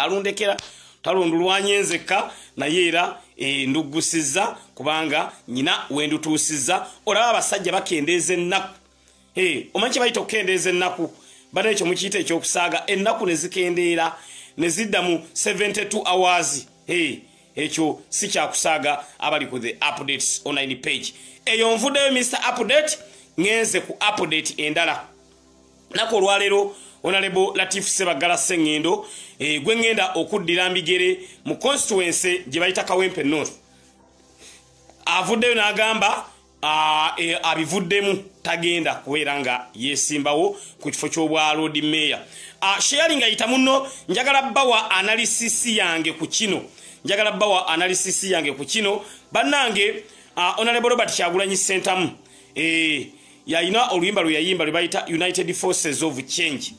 alundekera talundulwanye nzeka naye era ndugusiza kubanga nyina wendutusiza olaba abasajja bakendeeza ennaku omanyi bayita okukendeeza ennaku bana ekyo mukiyita ekyokusaaga ennaku ne zikendeera ne zidda mu 72 hours ekyo si kyakusaaga abali ku the updates online page eyo nvuddeyo Mr. Update ngenze ku update endala nako olwaleero Honorable Latif Sebagala Sengendo gwe ngenda okuddira mbigere mu constituency gye bayita Kawempe North avuddeyo n'agamba abivuddemu tagenda kubeera nga yesimbawo ku kifo ky'obwa Lord Mayor sharing ayita muno njagala bawa analysis yange ku kino bannange Honorable Robert Kyagulanyi Ssentamu yayina oluyimba lwe yayimba lwe bayita United Forces of Change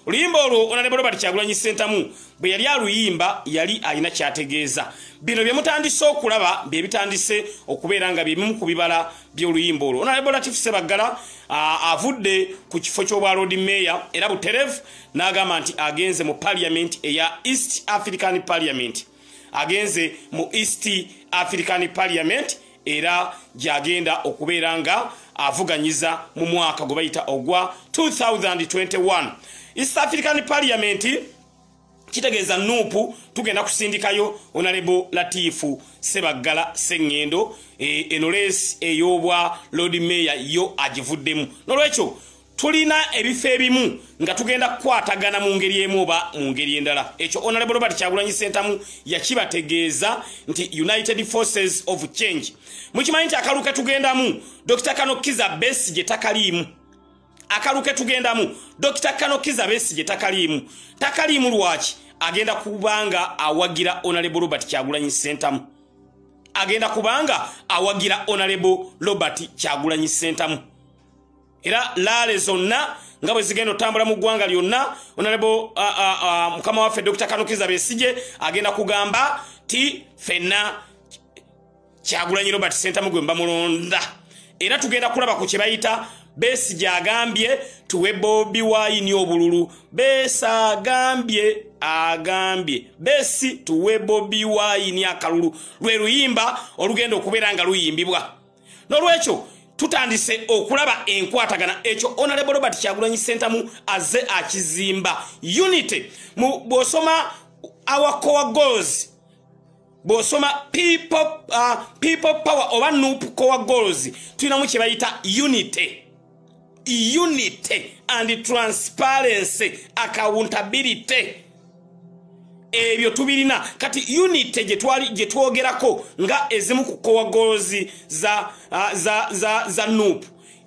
oluyimba olwo Honorable Robert Kyagulanyi Ssentamu bwe yali aluyimba yali alina kyategeeza bino bye mutandise okulaba bye bitandise okubeera nga bimu ku bibala by'oluyimba olwo Honorable Latif Sebagala avudde ku kifo ky'obwa Lord Mayor era buterevu n'agamba nti agenze mu parliament eya East African Parliament era gyagenda okubeera nga avuganyiza mu mwaka gwe bayita ogwa 2021 East African Parliament kitegeeza nuupu tugenda kusindikayo Honorable Latif Sebagala Sengendo enoles eyobwa Lord Mayor yo agivuddemu nolwekyo tulina ebifo ebimu nga tugenda kukwatagana mu ngeri emu oba mu ngeri endala ekyo Honorable Robert Kyagulanyi Ssentamu yakibategeeza nti United Forces of Change mukimanyi nti akaluke tugendamu Dr. Kanokiza Besigye takaliimu Dr. Kanokiza Besigye takaliimu lwaki agenda kubanga awagira Honorable Robert Kyagulanyi Ssentamu era lale zonna nga bwe zigenda otambula mu ggwanga lyonna Honorable mukama waffe Dr. Kanokiza Besigye agenda kugamba ti fenna Kyagulanyi Robert Ssentamu gwe mbamulonda era tugenda kulaba ku kye bayita Besigye agambye tuwe Bobi Wine obululu Besi tuwe Bobi Wine akalulu lwe luyimba olugenda okubeera nga luyimbibwa nolwekyo tutandise okulaba enkwatagana ekyo Honorable Robert Kyagulanyi Ssentamu aze akizimba unity mu bosoma our core goals bosoma people power oba nup core goals tulina mu kibayita unity and transparency accountability ebyo tubirina kati unity gye twogerako nga ezimu ku core goals za nup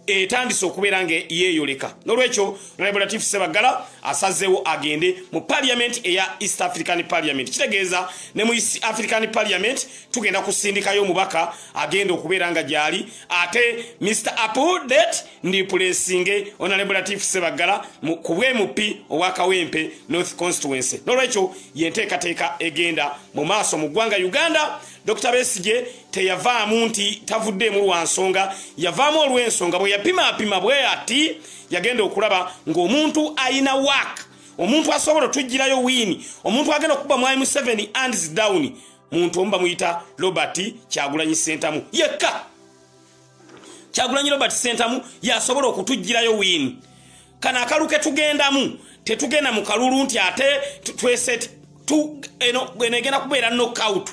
etandise okubeera nga yeeyoleka nolwekyo Honorable Latif Sebagala asazeewo agende mu parliament eya East African Parliament kitegeeza ne mu East African Parliament tugenda kusindikayo omubaka agenda okubeera nga gyali ate Mr. Update ndi pulesinge Honorable Latif Sebagala ku bw'MP owa Kawempe North Constituency nolwekyo yenteekateeka egenda mu maaso mu ggwanga Uganda Dr. Besigye teyavaamu nti tavuddeemu lwansonga yavaamu olw'ensonga bwe yapima bwe ati yagenda okulaba ng'omuntu ayina work omuntu asobola tujjirayo wini omuntu agenda okuba mwai mu 7 hands down muntu omba muyita Robert Kyagulanyi Ssentamu yekka Kyagulanyi Robert Ssentamu yasobola okutujjirayo wini kana akaluke tugendamu tetugenda mu kalulu nti ate tweset tu enegenda kubeera knockout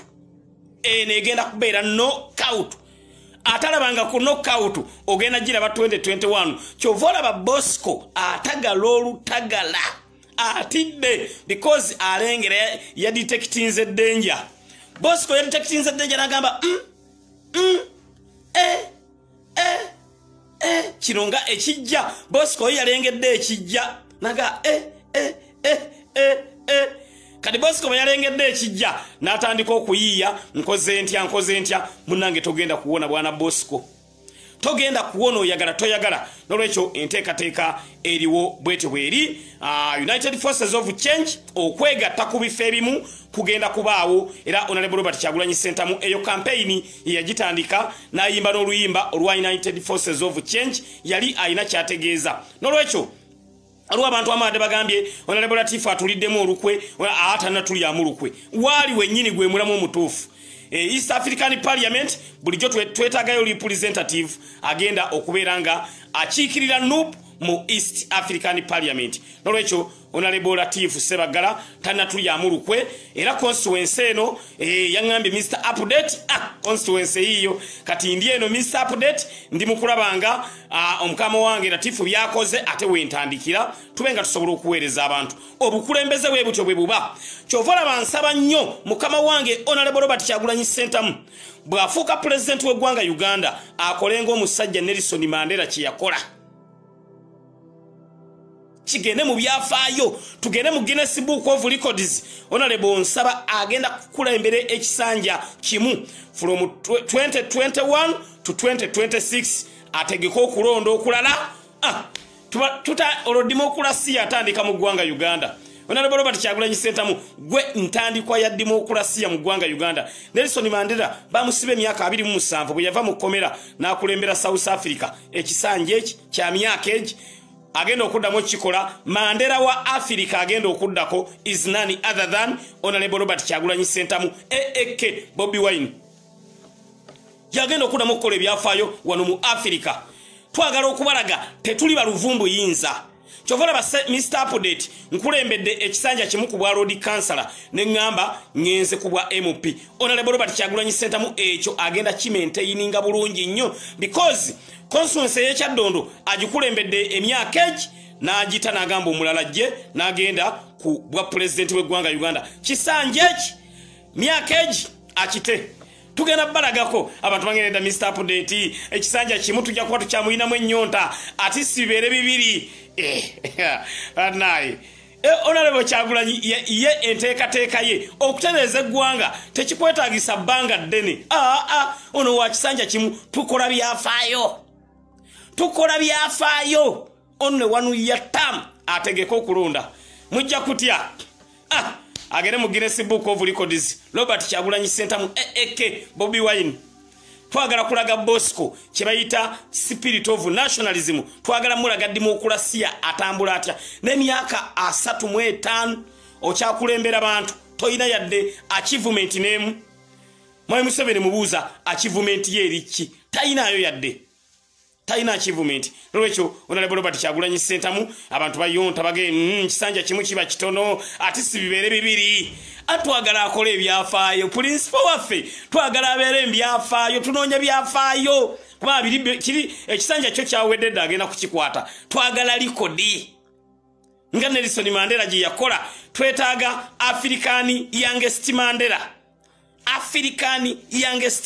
negenda kubeera knockout atalabanga ku knockout ogenda giraba 2021 kyovola ba Bosco atagala olutagala atidde because alengera ya detectinze danger Bosco ya detectinze danger nagamba kironga ekijja Bosco yalengedde ekijja naga kadi Bosco bayalengedde ekijja natandika okuyiya nkoze ntya munange togenda kuwona bwana Bosco togenda kuwona oyagala toyagala nolwekyo enteekateeka eriwo bwete bweri United Forces of Change okwegatta ku bifo ebimu kugenda kubaawo era Honorable Robert Kyagulanyi Ssentamu eyo campaign yagitandika n'ayimba n'oluyimba olwa United Forces of Change yali ayina kyategeeza nolwekyo Alwa abantu amade bagambye Honorable Latif atuliddemu olukwe atana tuli amulukwe wali wenyini gwe mulamu omutuufu East African Parliament bulijjo twetagayo representative agenda okuberanga achikirira NUP mu East African Parliament nolwecho Honorable Latif Sebagala tana tuli amulukwe era constituency eno yangambe Mr Update constituency hiyo kati ndiye no Mr Update ndi mukulabanga omukama wange Latif byakoze ate wentandikira tubenga tusobola okuweereza abantu obukulembeze bwebutyo bwebuba kyovola bansaba nnyo mukama wange Honorable Robert Kyagulanyi Ssentamu bwafuuka president w'eggwanga Uganda akolenga omusajja Nelson Mandela kiyakola kigende mu byafaayo tugende mu Guinness Book of Records Honorable nsaba agenda kukulembera ekisanja kimu from 2021 to 2026 ategeka okulonda okulala tuta olodimokulasiya atandika mu ggwanga Uganda Honorable Robert Kyagulanyi Ssentamu gwe ntandikwa ya demokrasiya mu ggwanga Uganda Nelson Mandela bamusibe emyaka 27 bwe yava mu komera n'akulembera South Africa ekisanja eki kya myaka egi agenda okuddamu kikola Mandela wa Africa agenda okuddako is none other than Honorable Robert Kyagulanyi Ssentamu AAK Bobby Wine yagenda okuddamu okukola ebyafaayo wano mu Africa twagala okubalaga tetuli baluvumbu yinza kyovola ba Mr Update nkulembedde ekisanja kimu ku bwa road councillor neŋŋamba ngenze ku bwa MP Honorable Robert Kyagulanyi Ssentamu ekyo agenda kimaintaininga bulungi nnyo because constituency y'Ekyaddondo agikulembedde emyaka egi n'agita n'agamba omulala gye n'agenda ku bwa president w'eggwanga Uganda kisanja eki myaka egi akite tugenda balagako abantu bangereda Mr Update ekisanja kimu tujja kuba tukyamuyinamu ennyonta ati sibeere bibiri anayi Honorable Kyagulanyi ye enteekateeka ye okutereeza eggwanga tekikwetaagisa bbanga ddene ono wa kisanja kimu tukola byafaayo ono ne wanu yatam ategeka okulonda mujja kutya agende mu Guinness Book of Records Robert Kyagulanyi Ssentamu AAK Bobby Wine twagala kulaga Bosco kibayita spirit of nationalism twagala mulaga demokrasiya atambula atya n'emyaka 35 okyakulembera abantu toyina yadde achievement name Mwai Museveni mubuuza achievement ye eriki tayinayo yadde tayina achievement nolwekyo Honorable Robert Kyagulanyi Ssentamu abantu bayonta bage kisanja kimu kiba kitono ati sibibeere bibiri atwagala akola ebyafaayo principal waffe twagala abeere ebyafaayo tunoonya byafaayo kuba biri kiri ekisanja kyo kyawedde dda agenda kukikwata twagala likodi nga Nelson Mandela gye yakola twetaaga African youngest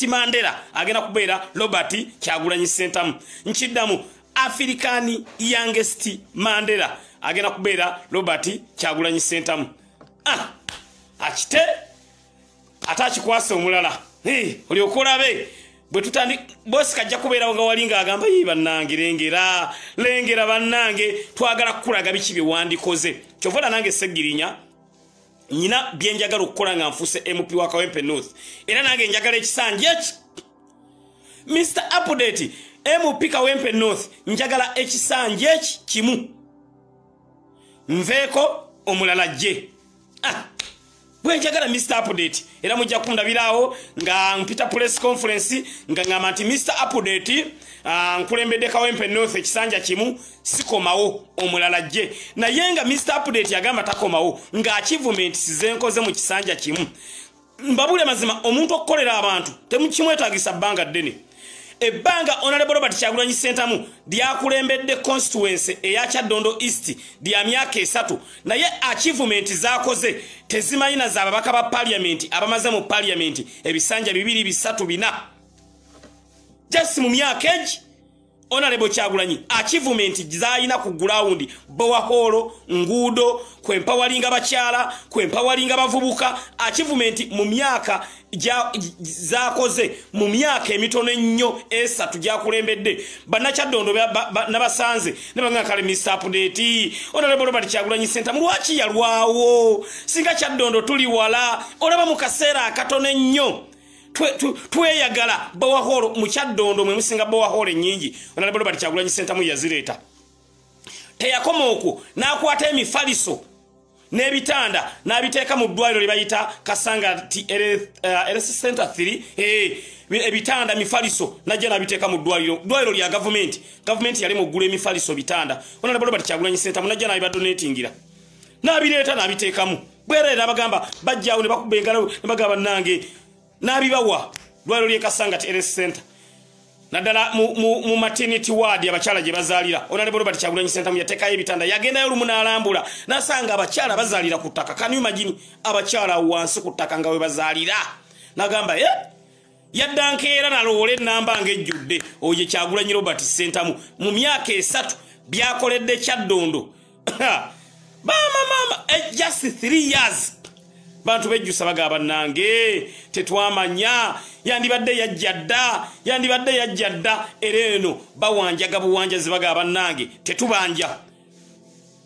Mandela agenda kubeera Robert Kyagulanyi Ssentamu nkiddamu African youngest Mandela agenda kubeera Robert Kyagulanyi Ssentamu akite atakikwasa omulala oli okolabe bwe tutandi bosi kajja kubeerawo nga walinga agamba bannange lengera bannange twagala kukulaga biki byewandikoze kyovola nange Segirinya nyina byenjagala okukola nga nfuuse MP wa Kawempe North era nange njagala ekisanja eki Mr Update MP Kawempe North njagala ekisanja eki kimu nveeko omulala gye bwenjagala Mr Update era mujja kundabirawo nga mpita press conference nga ngamba nti Mr Update nkulembedde Kawempe North ekisanja kimu sikomawo omulala gye naye nga Mr Update yagamba takomawo nga achievement sizenkoze mu kisanja kimu mbabule mazima omuntu okukolera abantu temukimwetaagisa bbanga ddene ebbanga Honorable Robert Kyagulanyi Ssentamu lyakulembedde constituency eya Kyaddondo East lya myaka 3 naye achievement zakoze tezimanyina za babaka ba parliament abamaze mu parliament ebisanja 2 3 4 just mu myaka egi Honorable Kyagulanyi achievement zayina ku ground bowaholo ngudo kwempawalinga bakyala kwempawalinga bavubuka achievement mu myaka zakoze mu myaka emitono ennyo 3 gyakulembedde bannakyaddondo nabasanze ne bangakale Mr Update Honorable Robert Kyagulanyi Ssentamu lwaki yalwawo singa Kyaddondo tuli wala olaba mu kaseera akatono ennyo tweyagala bowaholo mu Kyaddondo mwe musinga bowaholo nyingi Honorable Robert Kyagulanyi Ssentamu yazireta teyakoma okwo n'akwata emifaliso n'ebitanda n'abiteeka mu ddwaliro lye bayita Kasanga LS Center 3 ebitanda mifaliso najja n'abiteeka mu ddwaliro lya gavumenti yali muggula emifaliso bitanda ona Robert Kyagulanyi Ssentamu najja n'abibadonatingira n'abireeta n'abiteekamu bwereera abagamba bajjaawo ne bakuba engalo ne bagamba nange n'abibawa ddwaliro lye Kasanga LS Center naddala mu maternity ward abakyala gye bazaalira Honorable Robert Kyagulanyi Ssentamu yateekayo ebitanda yagendayo lumu n'alambula n'asanga abakyala bazaalira ku ttaka can you imagine abakyala wansi ku ttaka nga we bazaalira n'agamba yadda nkeera naloole ennamba ng'ejjudde oyo Kyagulanyi Robert Ssentamu mu myaka 3 byakoledde Kyaddondo mama just 3 years bantu bejjusa bagaba nange tetwamanya yandibadde yajjadda ereno bawanjaga buwanjazi bagaba nange tetubanja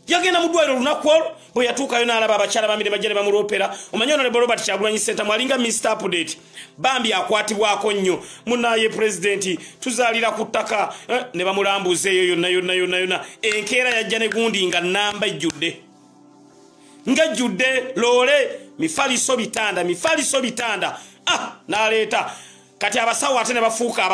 yagenda mu ddwaliro lunaku olwo bwe yatuukayo n'alaba abakyala bamire bajja ne bamuloopera omanya Honorable Robert Kyagulanyi Ssentamu alinga Mr. Update bambi akwatibwako nnyo munaye pulezidenti tuzaalira ku ttaka ne bamulambuza eyo yonna enkeera yajja ne gundi nga nnamba ejjudde ngejjudde loole mifaliso bitanda n'aleeta kati abasawo ate ne bafuuka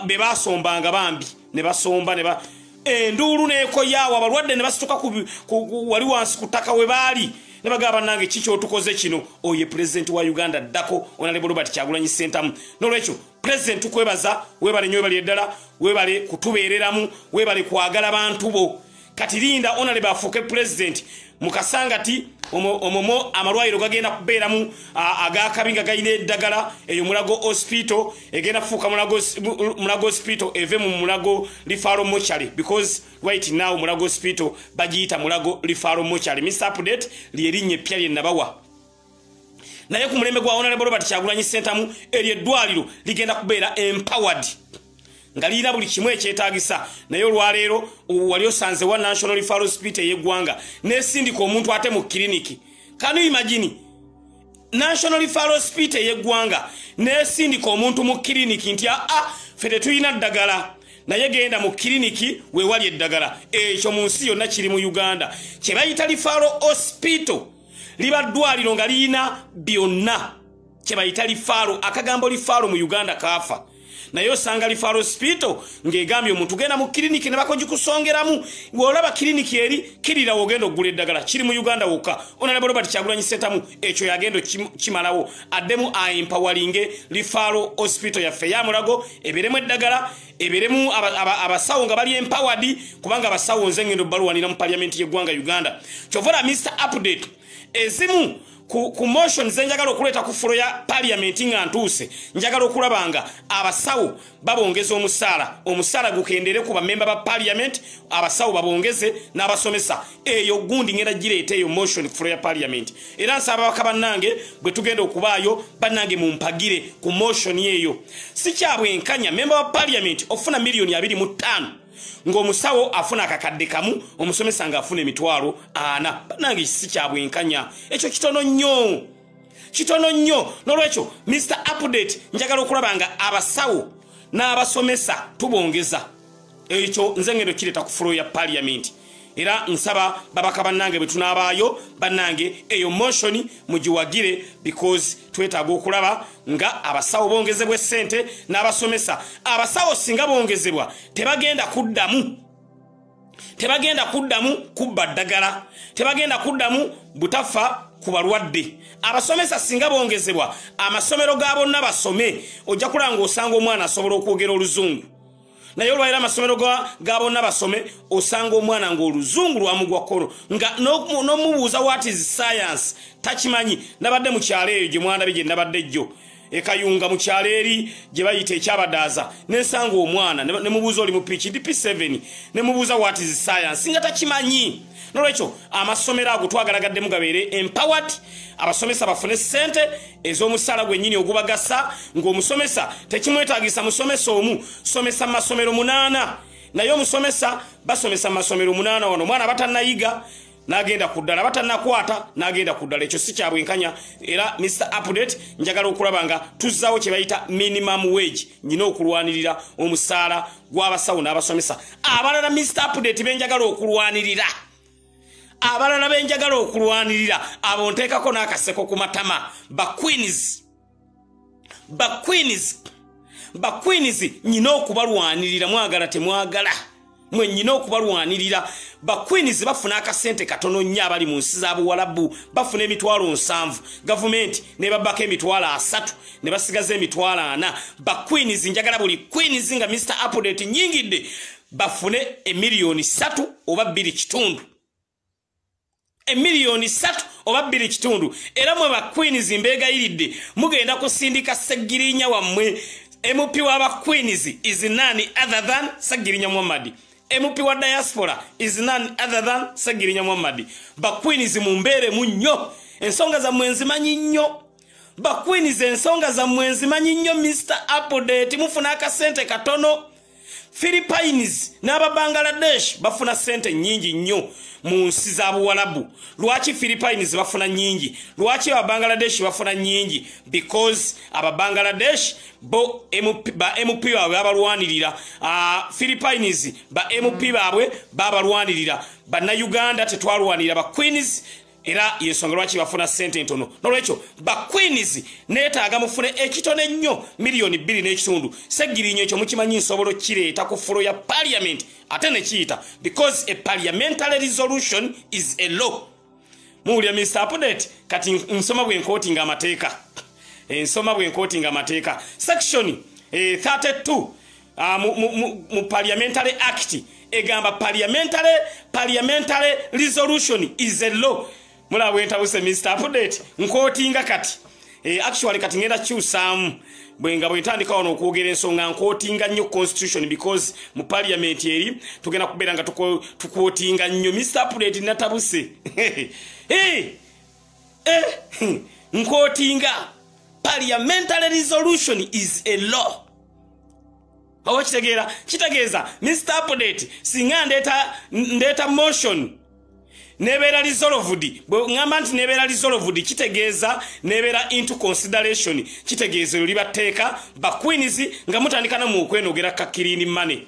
be basombanga bambi ne basomba enduulu neekoyaawo abalwadde ne basituka wali wansi ku ttaka we baali ne bagamba nange kiki otukoze kino oye pulezidenti wa Uganda ddako Honorable Robert Kyagulanyi Ssentamu n'olwekyo pulezidenti tukwebaza webale nnyo webale eddala webale kutubeereramu webale kwagala bantu bo kati linda Honorable afuuke pulezidenti mukasangati omomo amalwaliro gagenda kubeeramu agakabinga gayina eddagala eyo Mulago Hospital egenda kufuuka Mulago Hospital eve mu Mulago Referral Mortuary because right now Mulago Hospital bagiyita Mulago Referral Mortuary. Mr. Update lyerinnya eppya lye nabawa naye ku mulembe gwa Honorable Robert Kyagulanyi Ssentamu eryo eddwaliro ligenda kubeera empowered nga lirina buli kimu ekyetaagisa naye olwaleero wali osanze wa National Referral Hospital ey'eggwanga n'esindika omuntu ate mu kiriniki. Can you imagine National Referral Hospital ey'eggwanga n'esindika omuntu mu kiriniki nti ffe tetulina ddagala naye genda mu kiriniki weewali eddagala ekyo mu nsi yonna kiri mu Uganda kye bayita Referral Hospital liba ddwaliro nga lirina byonna kye bayita Referral. Akagambo Referral mu Uganda kaafa naye osanga Referral Hospital ng'egambye omuntu genda mu kiriniki ne bakogikusongeramu bw'olaba kiriniki eri kirira wogenda okugula eddagala kiri mu Uganda wokka. Honorable Robert Kyagulanyi Ssentamu ekyo yagenda kimalawo addemu aempawalinge Referral Hospital yaffe ya Mulago ebeeremu eddagala ebeeremu abasawo nga bali empowered kubanga abasawo nze ngendo baluwanira mu parliament y'eggwanga Uganda. Kyovula Mr. Update ezimu ku motion zenjagala okuleeta ku fulo ya parliament nga ntuuse njagala okulabanga abasawo babongeza omusaala gukendere ku bamemba ba parliament abasawo babongeze n'abasomesa eyo gundi ngenda gireeta eyo motion fulo ya parliament era nsaba bakabannange bwe tugenda okubaayo bannange mumpagire ku motion eyo si kyabwenkanya memba wa parliament ofuna $25,000,000 ng'omusawo afuna akakadde kamu omusomesa nga afuna $40,000 bannange si kyabwenkanya ekyo kitono nnyo n'olwekyo Mr. Update njagala okulabanga abasawo n'abasomesa tubongeza ekyo nze ngendo kireeta ku fulo ya parliament era nsaba babaka bannange bwe tunaabaayo bannange eyo motion mugiwagire because twetaaga okulaba nga abasawo bongezebwa ssente n'abasomesa. Abasawo singa bongezebwa tebagenda kuddamu kubba ddagala tebagenda kuddamu butafa ku balwadde. Abasomesa singa bongezebwa amasomero ga bonna basome ojja kulanga osanga omwana asobola okwogera Oluzungu naye olwalira amasomero ga bonna basome osanga omwana ng'Oluzungu lwamugwa kkono nga n'omubuuza what is science takimanyi. Nabadde mu kyalo eyo gye mwandabye gye nabadde jjo ekayunga mu kyalo eri gye bayita ekyabadaaza n'ensanga omwana ne mubuuza oli mu PhD P7 ne mubuuza what is science nga takimanyi. N'olwekyo amasomero ago twagalagadde gabeere empowered abasomesa bafune ssente ez'omusaala gwennyini ogubagasa ng'omusomesa tekimwetaagisa musomesa omu somesa masomero 8 naye omusomesa basomesa masomero 8 wano omwana batannayiga nagenda kuddala batanakwata nagenda kuddala ekyo si kyabwenkanya era Mr Update njagala okulaba nga tuzzawo kye bayita minimum wage nyina okulwanirira omusaala gw'abasawo n'abasomesa abalala Mr Update benjagala okulwanirira abalala benjagala okulwanirira abo nteekako n'akaseko ku matama ba queens nyina okubalwanirira mwagala temwagala mwe nyina okubalwanirira ba queens bafuna akasente katono nnyo abali mu nsi za Buwalabu bafuna emitwalo 7 government ne babako emitwalo 3 ne basigaza emitwalo 4 ba queens njagala buli queens nga Mr Update nyingidde bafune emiliyoni 3 oba 2 kitundu emiliyoni 3 oba 2 kitundu era mwe ba queens mbegayiridde mugenda kusindika Ssegirinya wammwe MP wa Queens is none other than Ssegirinya Muhammad. MP wa diaspora is none other than Ssegirinya Muhammad. Ba Queens mumbere munyo. Ensonga za mwenzi manyi nnyo. Ba Queens ensonga za mwenzi manyi nnyo Mr Update mufuna akasente katono. Philippines n'aba Bangladesh bafuna sente nyingi nnyo mu nsi za Buwalabu. Lwaki Philippines bafuna nyingi? Lwaki aba Bangladesh bafuna nyingi? Because aba Bangladesh bo MP baabwe abalwanirira. Philippines ba MP baabwe babalwanirira. Banna Uganda tetwalwanirira ba Queens era yensonga lwaki bafuna sente ntono. Nolwekyo ba Queens neetaaga mufune ekitone nnyo miliyoni 2 n'ekitundu. Ssegirinya ekyo mukimanyi nsobolo kireeta ku fulo ya parliament ate ne kiyita because a parliamentary resolution is a law. Muwulira Mr Update kati nsoma bwenkotinga amateeka. Ensoma bwenkotinga amateeka. Section 32 mu Parliamentary Act egamba parliamentary resolution is a law. Mula wentawuse Mr Update nkotinga kati actually kati ngenda kyusamu bwenga bwentandika ono okwogera ensonga nkotinga nnyo constitution because mu parliament eri tugenda kubeera nga tukwotinga nnyo Mr Update natabuse nkotinga parliamentary resolution is a law. Bawo kitegeeza Mr Update singa ndeta motion nebera resolved ngamba nti nebera resolved kitegeeza nebera into consideration kitegeeza libateeka ba Queens nga mutandikana mu okwenogera kakirini money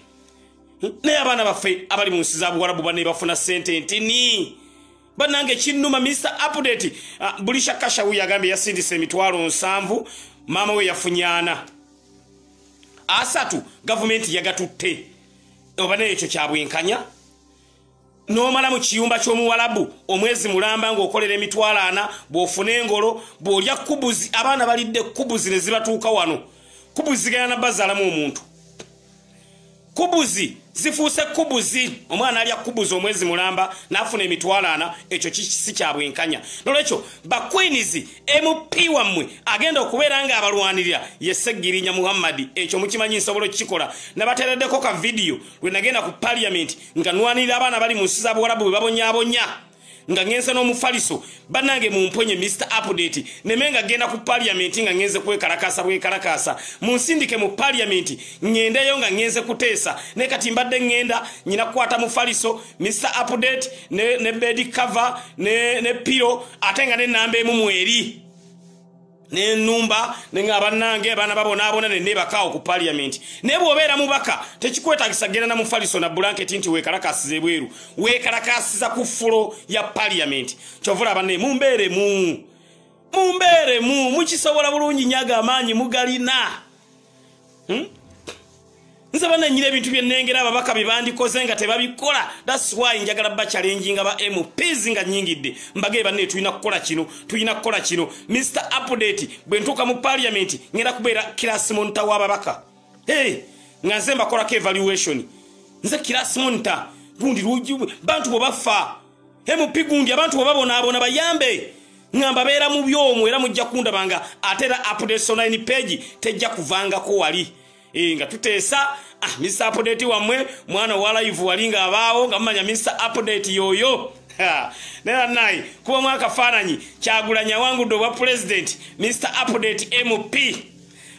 ne abana baffe abali mu nsi za Buwalabu bane bafuna sente ntini banange kinnuma Mr Update Bulisha Kashawu yagambye yasindise emitwalo 7 mama we yafunyana asatu government yagatutte obane ekyo kyabwenkanya nomala mu kiyumba ky'omuwalabu omwezi mulamba ng'okolera emitwalo 4 bw'ofuna engolo bw'olya kubuzi abaana balidde kubuzi ne zibatuuka wano kubuzi gana na bazaalamu omuntu kubuzi zifuuse kubuzi omwana alya kubuzi omwezi mulamba n'afuna emitwalo 4 ekyo si kyabwenkanya nolwekyo ba Queens MP wammwe agenda okubeera nga abalwanirira ye Ssegirinya Muhammad ekyo mukimanyi nsobolo kikola nabatereddeko ka video lwe nagenda ku parliament nga nwanirira abaana bali mu nsi za Buwalabu bwe babonyaabonya nga ngenze n'omufaliso banange mumponye Mr Update nemenga genda ku parliament nga ngenze kwekalakasa munsindike mu parliament ngendeyo nga ngenze kuteesa ne kati mbadde ngenda nyina kwata mufaliso Mr Update ne bed cover ne pilo atenga ne namba emu mweri ne numba nenga banange bana babona ne nebakao ku parliament ne bwobera mubaka tekikwetagisa genda na mufaliso na blanket nti wekalakasize bweru wekalakasiza ku fulo ya parliament chovula bane mumbere mu mukisobola bulungi nyaga amanyi mugalina nze bana nyire ebintu byennengera ababaka bibandikoze nga tebabikola. That's why njagala ba challenging aba MPs nga nyingidde mbage banne tulina kukola kino Mr Update bwe ntuka mu parliament ngera kubeera class monitor w'ababaka nganze mbakola ke evaluation nze class monitor gundi ruju bantu bo bafa MP gundi abantu bo babona bayambe ngamba beera mu byomu era mujja kundabanga atera update online page tejja kuvanga ko wali nga tuteesa Mr Update wamwe mwana wa live walinga abaawo nga mmanya Mr Update yoyo nera nai kuba mwaka fananyi Kyagulanyi wangu ndo wa president Mr Update MP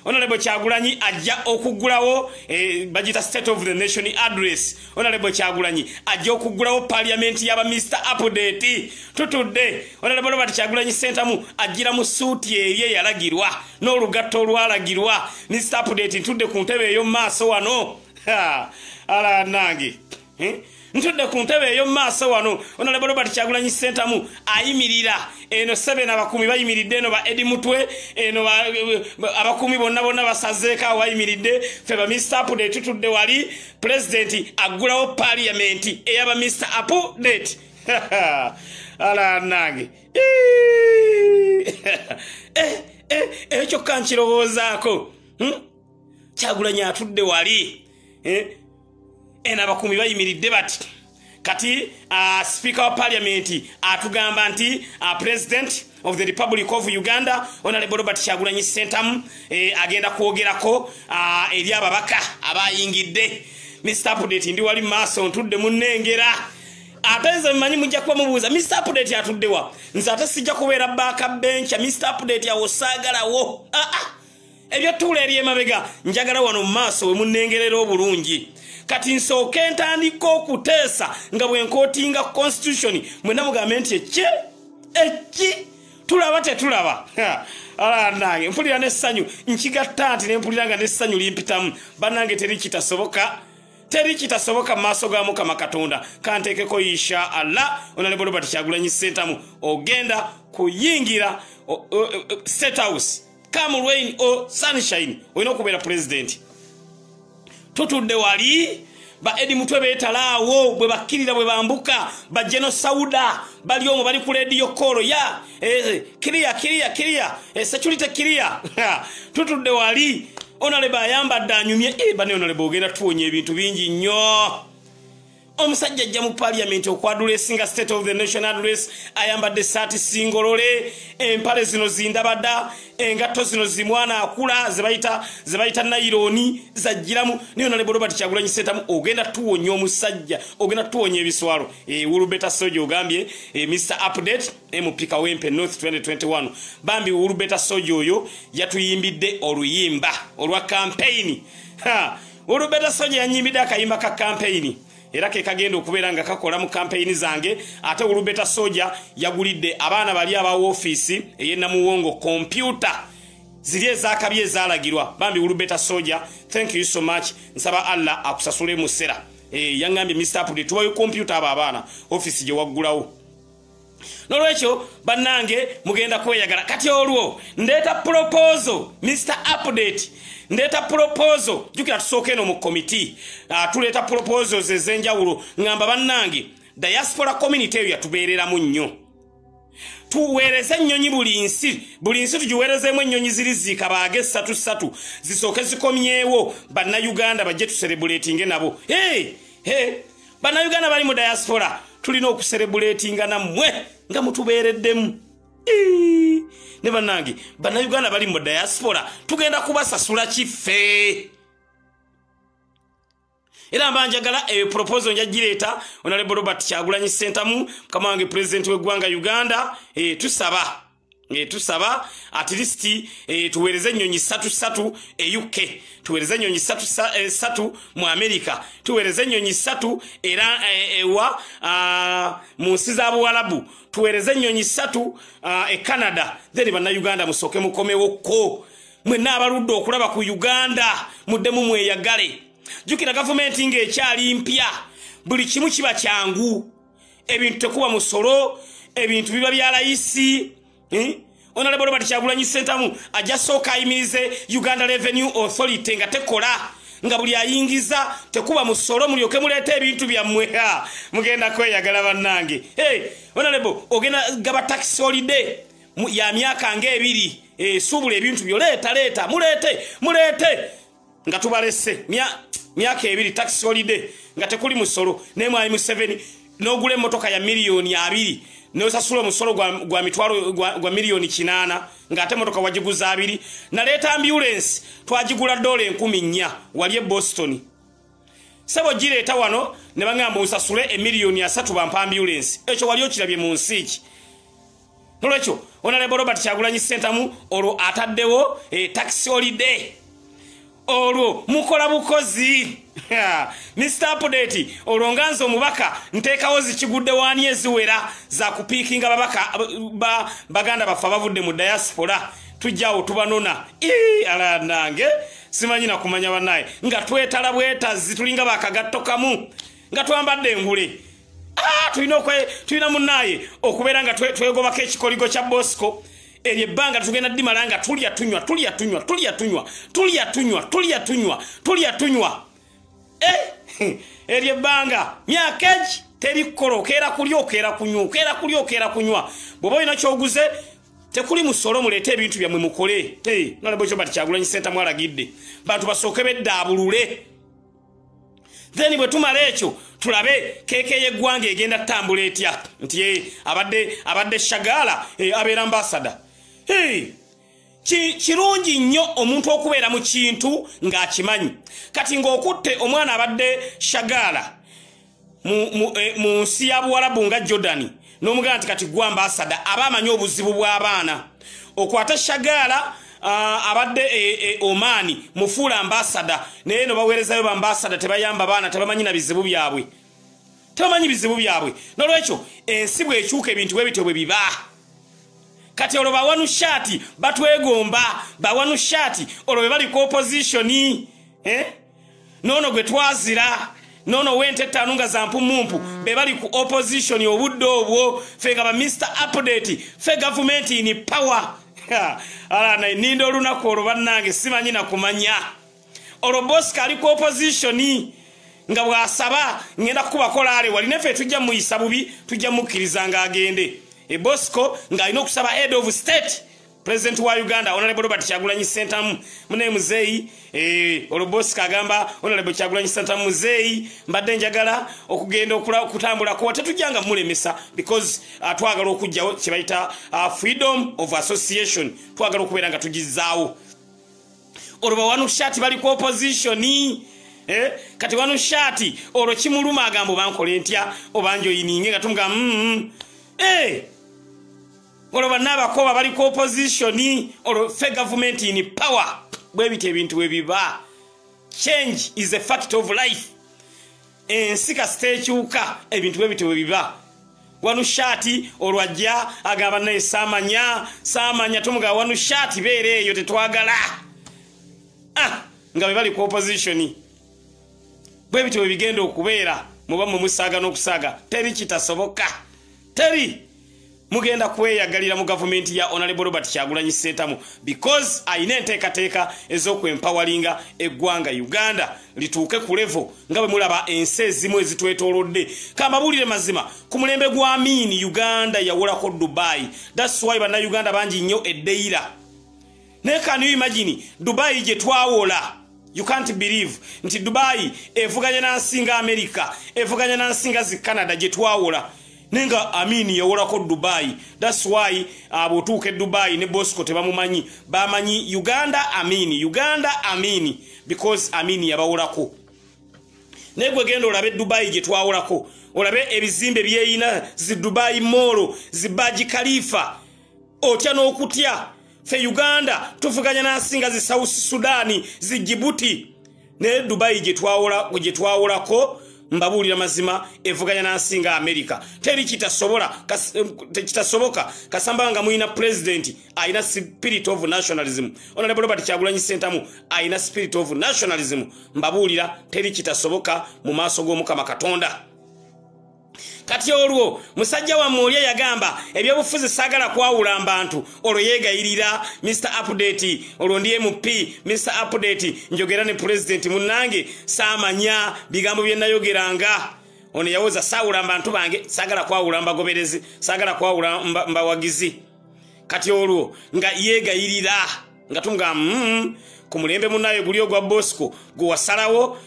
Honorable Kyagulanyi ajja okugulawo bagita State of the Nation address. Honorable Kyagulanyi ajja okugulawo parliament yaba Mr. Update. Tutudde Honorable Robert Kyagulanyi Sentamu ajira mu suit ye yalagirwa n'olugatto olwalagirwa Mr. Update ntudde ku ntebe eyo maaso wano. Ala nange. Ntudde ku ntebe eyo maaso wano Honorable Robert Kyagulanyi Sentamu ayimirira eno 7 abakumi bayimiridde eno ba Edi Mutwe eno abakumi bonna basazeeka wayimiridde feba Mr. Update tutudde wali president agulawo parliament eyaba Mr. Update. Ala nange ekyo kankirowozaako Kyagulanyi atudde wali ena abakumi bayimiridde bati kati speaker wa parliament atugamba nti president of the Republic of Uganda Honorable Robert Kyagulanyi Sentamu agenda kwogerako eri ababaka abayingidde Mr. Update ndi wali maaso ntudde munnengera atenze mmanyi mujja kuba mubuuza Mr. Update atuddewa nze ate sijja kubeera backbench Mr. Update awosaagalawo ebyo tuula eri emabega njagala wano mu maaso we munnengerera obulungi kati nsooke ntandika okuteesa nga bwe nkootinga constitution mwena mugambe nti eki tulaba tetulaba ala nange mpulira n'essanyu nkigatta nti ne mpulira nga n'essanyu limpitamu bannange teri kitasoboka mu maaso ga Mukama Katonda kanteekeko insha Allah Honorable Robert Kyagulanyi Sentamu ogenda kuyingira State House come rain or sunshine olina okubeera president. Tutudde wali ba Edi Mutwe beetalaawo bwe bakkirira bwe bambuka ba General Sauda bali omwo bali ku radio call ya clear security clear. Tutudde wali Honorable ayambadde anyumye bane Honorable ogenda tuwonya ebintu bingi nnyo. Omusajja ajja mu parliament okwadressinga State of the Nation address ayambadde saati singolole empale zino zindabada engatto zino zimwana akula zebayita naironi zajjiramu ni Honorable Robert Kyagulanyi Sentamu ogenda tuwonya omusajja ogenda tuwonya ebiswalo Urubeta Soja ogambye Mr. Update mupika wempe North 2021 bambi Urubeta Soja oyo yatuyimbidde oluyimba olwa campaign Urubeta Soja yanyimbidde akayimba ka campaign era ke kagenda okubeera nga kakola mu campaign zange ate Urubeta Soja yagulidde abaana bali aba office eyenamuwongo computer ziri ezakabye ezalagirwa bambi Urubeta Soja thank you so much nsaba Allah akusasule musera yangambye Mr. Update tuwayo computer abaana office gye waggulawo nolwekyo bannange mugenda kweyagala kati olwo ndeeta proposal Mr. Update ndeta proposal jukira tusooke no mu committee tuleta proposals ezenjawulo ngamba bannange diaspora community eyo yatubeereramu nnyo tuweereze ennyonyi buli nsi tugiweerezeemu ennyonyi ziri ziika baage 3 zisooke zikomyewo bannayuganda bajje tuserebulatinge nabo bannayuganda bali mu diaspora tulina okuserebulatinga nammwe nga mutubeereddemu ne bannange bannayuganda bali mu diaspora tugenda kubasasula kiffe era mbanjagala proposal njagireeta Honorable Robert Kyagulanyi Sentamu kama wange president w'eggwanga Uganda tusaba at least tuweereze ennyonyi 3 UK tuweereze ennyonyi 3 mu America tuweereze ennyonyi 3 era ewa mu nsi za Buwalabu tuweereze ennyonyi 3 Canada then bannayuganda musooke mukomewokko mwenna abaludde okulaba ku Uganda muddemu mweyagale jukira gavumenti ng'ekyali mpya buli kimu kiba kyangu ebintu tekuba musolo ebintu biba bya layisi Honorable Robert Kyagulanyi Sentamu ajja sooka ayimirize Uganda Revenue Authority nga tekola nga buli ayingiza tekuba musolo mulyoke muleete ebintu byammwe mugenda kweyagala bannange Honorable ogenda gaba tax holiday ya myaka ng'ebiri suubula ebintu byo leeta muleete nga tubalese myaka 2 tax holiday nga tekuli musolo nemwayi mu 7 n'ogula emmotoka ya miliyoni 2 n'osasula omusolo gwa mitwalo gwa miliyoni 8 ng'ate emmotoka wagiguza 2 naleeta ambulance twagigula $4,000 wali e Boston sebo gireeta wano ne bangamba osasule emiliyoni 3 bampa ambulance ekyo wali okirabye mu nsi ki nolwekyo Honorable Robert Kyagulanyi Ssentamu olwo ataddewo tax holiday olwo mukola bukozi Mr. Update olwo nganze omubaka nteekawo zikigudde wani eziwera za kupiikinga babaka baganda baffe abavudde mu diaspora tujjawo tubanona ala nange simanyi na kumanya bannaye nga twetala bwetazi tulinga bakagatto kamu nga twambadde engule tulina munnaye okubeera nga twegobako ekikoligo kya Bosco eryo ebbanga tugenda ddimala nga tulya tunywa eryo ebbanga myaka egi terikkola okeera kulya kunywa bw'oba olina kyoguze tekuli musolo muleete ebintu byammwe mukole nolabwe kyo bati Kyagulanyi Ssentamu alagidde bantu basooke beddaabulule then bwe tumala ekyo tulabe keeke y'eggwanga egenda ttambula etya nti abadde Shagala abeera ambassador kirungi nnyo omuntu okubeera mu kintu ng'akimanyi kati ng'okutte omwana abadde Shagala mu nsi ya Buwarabu nga Jordan n'omugamba nti kati gwa ambassador aba amanyi obuzibu bw'abaana okwata Shagala abadde Omani mufuula ambassador naye no baweerezayo ba ambassador tebayamba baana tebamanyi na bizibu byabwe nolwekyo ensi bw'ekyuka ebintu bwebityo bwe biba kati olwo bawanu shati batwegomba bawanu shati olwo bwe bali ku opposition nono gwe twazira nono wente ttaano nga za mpumumpu be bali ku opposition obudde obwo fe nga ba Mr. Update fe government in power ala na nindo olunaku olwo bannange simanyi na kumanya olwo Bosco ali ku opposition nga bw'asaba ngenda kubakola ale wali nefe tujja muyisa bubi tujja mukkiriza nga agende Bosco nga alina okusaba head of state president wa Uganda Honorable Robert Kyagulanyi Ssentamu mune muzeeyi olwo Bosco agamba Honorable Kyagulanyi Ssentamu muzeeyi mbadde njagala okugenda okutambula ko tetujjanga mulemesa because twagala okujjawo kye bayita freedom of association twagala okubeera nga tugizaawo olwo wanu shati bali ku opposition kati wanu shati olwo kimuluma agambo bankole ntya obanjo yininge nga tumuga olwo bannabakoba bali ku opposition olwo fe government in power bwebita ebintu bwebiba change is a fact of life ensi kasita ekyuka ebintu bwebita bwebiba wanu shati olwajja agamba naye saamanya tumuga wanu shati beera eyo tetwagala nga bwe bali ku opposition bwebita bwe bigenda okubeera muba mwe musaaga n'okusaaga teri kitasoboka teri mugenda kweyagalira mu government ya Honorable Robert Kyagulanyi Ssentamu because ayina enteekateeka ez'okwempawalinga eggwanga Uganda lituuke ku level nga bwe mulaba ensi ezimu ezitwetoolodde kambabuulire mazima ku mulembe gwa Amin Uganda yawolako Dubai that's why banna Uganda bangi nnyo eddeira naye can you imagine Dubai gye twawola you can't believe nti Dubai evuganya n'ansinga America evuganya n'ansinga zi Canada gye twawola nenga Amin yawolako Dubai that's why abotuuke Dubai ne Bosco tebamumanyi bamanyi Uganda Amin because Amin yabawolako negwe genda olabe Dubai gye twawolako olabe ebizimbe byeyina zi Dubai Mall zi Burj Khalifa otya n'okutya fe Uganda tuvuganya n'ansinga zi South Sudan zi Djibouti ne Dubai gye twawolako mbabuulira mazima evuganya n'ansinga America teri kitasoboka kasamba nga muyina president ayina spirit of nationalism Honorable Robert Kyagulanyi Ssentamu ayina spirit of nationalism mbabuulira teri kitasoboka mu maaso g'Omukama Katonda kati olwo musajja wa Moolya yagamba ebyobufuzi saagala kwawula abantu olwo yeegayirira Mr. Update olwo ndi MP Mr. Update njogera ne president munnange saamanya bigambo bye nayogeranga ono yawoza saawula abantu bange saagala kwawula mbagoberezi saagala kwawula mbawagizi kati olwo nga yeegayirira nga tunga ku mulembe munnaye guli ogwa Bosco gwe wasalawo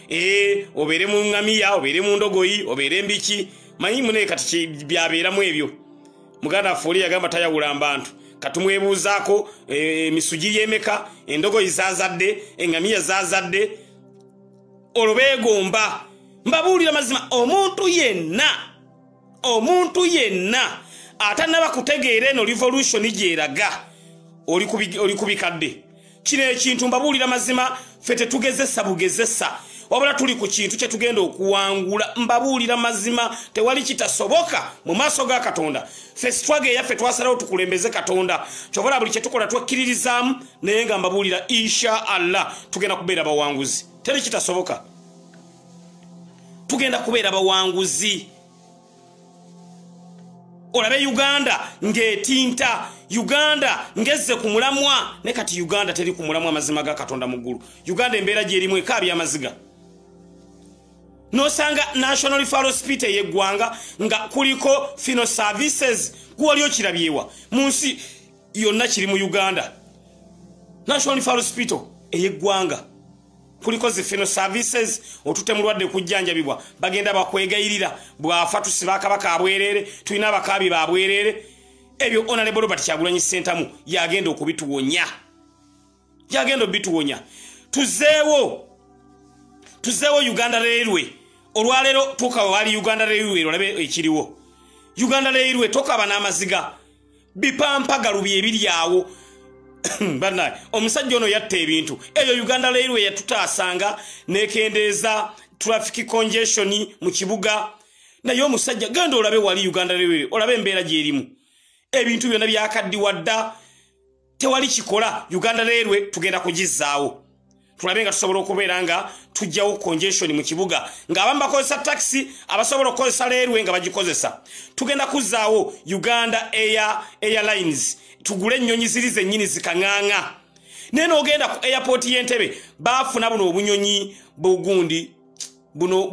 obeere mu ngamiya obeere mu ndogoyi obeere mbiki manyi mune kati byabeeramu ebyo muganda afuli yagamba tayawula abantu katumwebuuzaako emisugi yemeka endogoyi zazadde engamiya zazadde olubegomba mbabuulira mazima omuntu yenna atanaba kutegeera eno revolution gyeraga oli kubikadde kino ekintu mbabuulira mazima ffe tetugezesa bugezesa wabula tuli ku kintu kye tugenda okuwangula mbabuulira mazima tewali kitasoboka mu maaso ga Katonda ffe struggle yaffe twasalawo tukulembeze Katonda kyobala buli kye tukola twekkiririzaamu naye nga mbabuulira insha Allah tugenda kubeera bawanguzi teri kitasoboka tugenda kubeera bawanguzi olabe Uganda ng'etinta Uganda ngezze ku mulamwa ne kati Uganda teri ku mulamwa amazima ga Katonda mu ggulu Uganda embeera gy'erimu ekaabya amaziga nosanga National Referral Hospital yeggwanga nga kuliko Fino Services gwali okirabyewa mu nsi yonna kiri mu Uganda National Referral Hospital eyeggwanga kuliko Fino Services otute mulwadde kujjanjabibwa bagenda bakwegayirira bwafa tusiba kabaka abwerere tulina abakaabi babwerere ebyo Honorable Robert Kyagulanyi Ssentamu yagenda okubituwonya tuzeewo Uganda Railway olwalero tuka wali Uganda Railway olabe ekiriwo Uganda Railway tokaba n'amaziga bipampa galubi ebiryawo bana omusajja ono yatta ebintu eyo Uganda Railway yatutaasanga nekendeeza traffic congestion mu kibuga naye omusajja genda olabe wali Uganda Railway olabe embeera gy'erimu ebintu byonna byakaddiwadda tewali kikola Uganda Railway tugenda kugizaawo tulabe nga tusobola okubeera nga tujjawo congestion mu kibuga ng'abamu bakozesa taxi abasobola okukozesa railway nga bagikozesa tugenda kuzaawo Uganda Airlines tugule ennyonyi ziri zennyini zikaŋŋaŋa naye n'ogenda ku airport y'Entebbe baafuna buno obunyonyi bugundi buno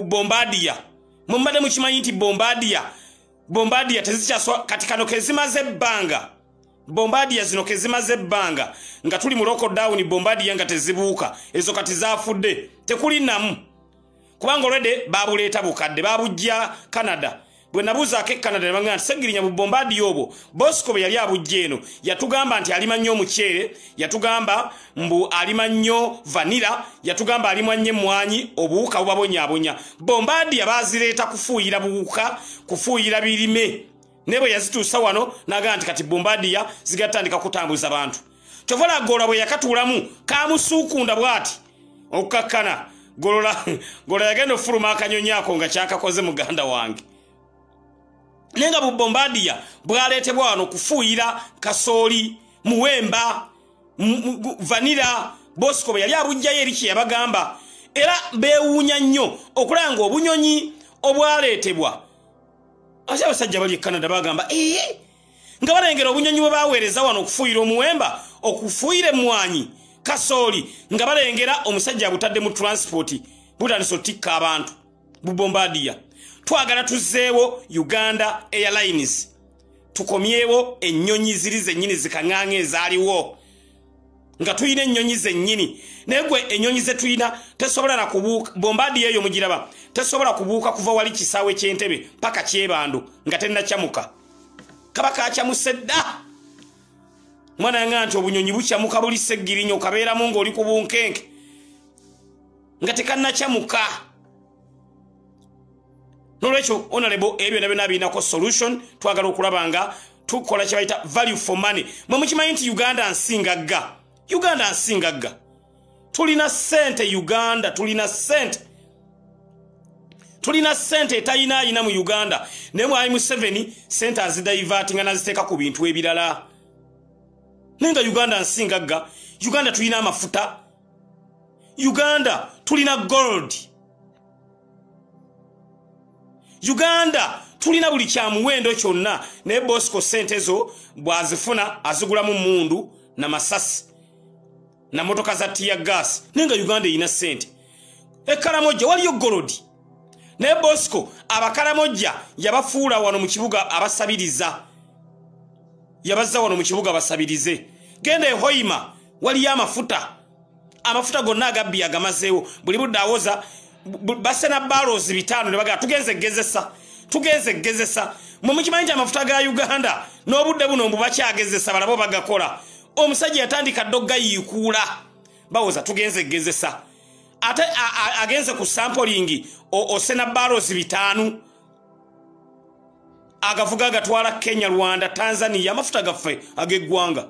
Bombardier mumbadde mukimanyi nti Bombardier tezikyaswa kati kano kezimaze ebbanga Bombardier zino kezimaze ebbanga nga tuli mu lockdown Bombardier nga tezibuuka ezo kati zaafudde tekuli namu kubanga olwedde babuleeta bukadde babujja Canada bwe nabuuzaako Canada ne bagamba nti segirinya bu Bombardier obwo Bosco bwe yali abujja eno yatugamba nti alima nnyo omuceere yatugamba mbu alima nnyo vanilla yatugamba alima nnyo emmwanyi obuwuka bubabonyaabonya Bombardier bazireeta kufuuyira buwuka kufuuyira birime nebo yazituusa wano naga nti kati Bombardier zigatandika kutambuza bantu kyovola Golola bwe yakatuulamu kamusuukunda bwati okukakkana Golola yagenda ofuluma akanyonyi ako nga kyakakoze muganda wange nenga bu Bombardier bwaleetebwa wano kufuuyira kasooli muwemba vanilla Bosco bwe yali abujjayo eri kye yabagamba era beewuunya nnyo okulanga obunyonyi obwaleetebwa ate abasajja bali Canada bagamba nga balengera obunyonyi bwe baweereza wano okufuuyira omuwemba okufuuyira emmwanyi kasooli nga balengera omusajja abutadde mu transport butandise otikka abantu bu Bombardier twagala tuzeewo Uganda Airlines tukomyewo ennyonyi ziri zennyini zikaŋŋaŋa ezaaliwo nga tuyina ennyonyi zennyini naye gwe ennyonyi ze tuyina tesobola na kubuuka Bombardier eyo mugiraba tesobola kubuuka kuva wali kisaawe ky'Entebbe paka Kyebando nga tennakyamuka kaba kakyamuse dda mwana yanga nti obunyonyi bukyamuka buli seggirinyo okabeeramu ng'oli ku bunkenke nga tekannakyamuka nolwekyo Honorable ebyo byonna birinako solution twagala okulaba nga tukola kye bayita value for money mwe mukimanyi nti Uganda nsingagga tulina ssente Uganda tulina ssente etayinaayina mu Uganda naye mwali Museveni ssente azidaivatinga naziteeka ku bintu ebirala naye nga Uganda nsingagga Uganda tulina amafuta Uganda tulina gold Uganda tulina buli kyamuwendo kyonna naye Bosco ssente zo bwazifuna azigulamu mundu na masasi na motoka za tear gas nenga Uganda ina ssente Ekaramoja waliyo gold naye Bosco abakaramoja yabafuula wano mu kibuga abasabiriza yabazza wano mu kibuga abasabirize genda e Hoima waliyo amafuta gonna agabbi agamazeewo buli budde awoza basena barrels 5 ne baga tugenze gezesa mu mukimanyi nti amafuta ga Uganda n'obudde buno mbu bakyagezesa balabo bagakola omusajja yatandika dogga yikuula bawoza tugenze gezesa ate agenze ku sampling osena barrels 5 agavuga agatwala Kenya, Rwanda, Tanzania, amafuta gaffe ag'eggwanga.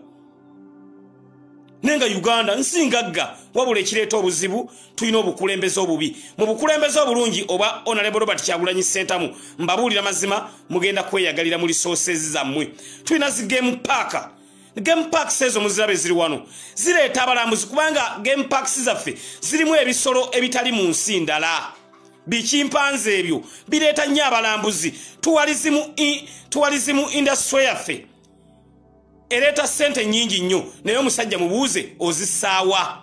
Nenga Uganda nsingagga wabula ekireeta obuzibu tulina obukulembeze obubi. Mu bukulembeze obulungi oba Honorable Robert Kyagulanyi Ssentamu mbabuulira mazima mugenda kweyagalira mu resources zammwe. Tulina zi game park. Game park sezo muzirabe ziri wano. Zireeta abalambuzi kubanga game parks zaffe zirimu ebisolo ebitali mu nsi ndala. Bichimpanze ebyo bireeta nnyo abalambuzi. Tuwalizimu industry yaffe ereeta sente nyingi nnyo naye omusajja mubuuze ozisaawa.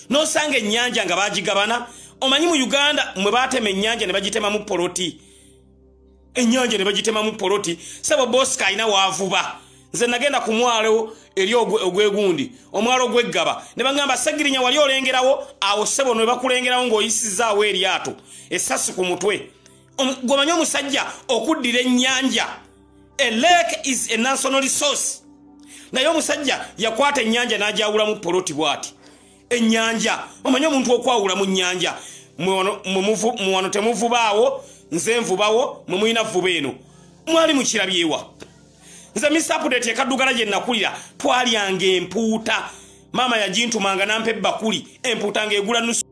Nosanga ennyanja nga bagigabana. Omanyi mu Uganda mwe baatema ennyanja ne bagitemamu poloti. Ennyanja ne bagitemamu poloti. Sebo Bosco alina waavuba. Nze nagenda ku mwalo eri ogwegundi omwalo gw'eggaba ne bagamba Sagirinya wali olengerawo awo sebo ne bakulengerawo ng'oyisizaawo eryato essasi ku mutwe. Gomanyi omusajja okuddira ennyanja. A lake is a national resource. Naye omusajja yakwata ennyanja n'ajawula mu poloti bwati. Ennyanja omanyi omuntu okwawula mu nnyanja muwano temuvubaawo nze nvubawo mwe mulina vuba eno mwali mukirabyewa. Nze Mr. Update ekaddugala gye nakulira twalyanga empuuta. Maama yagintumanga nampa ebbakuli empuuta ng'egula nusu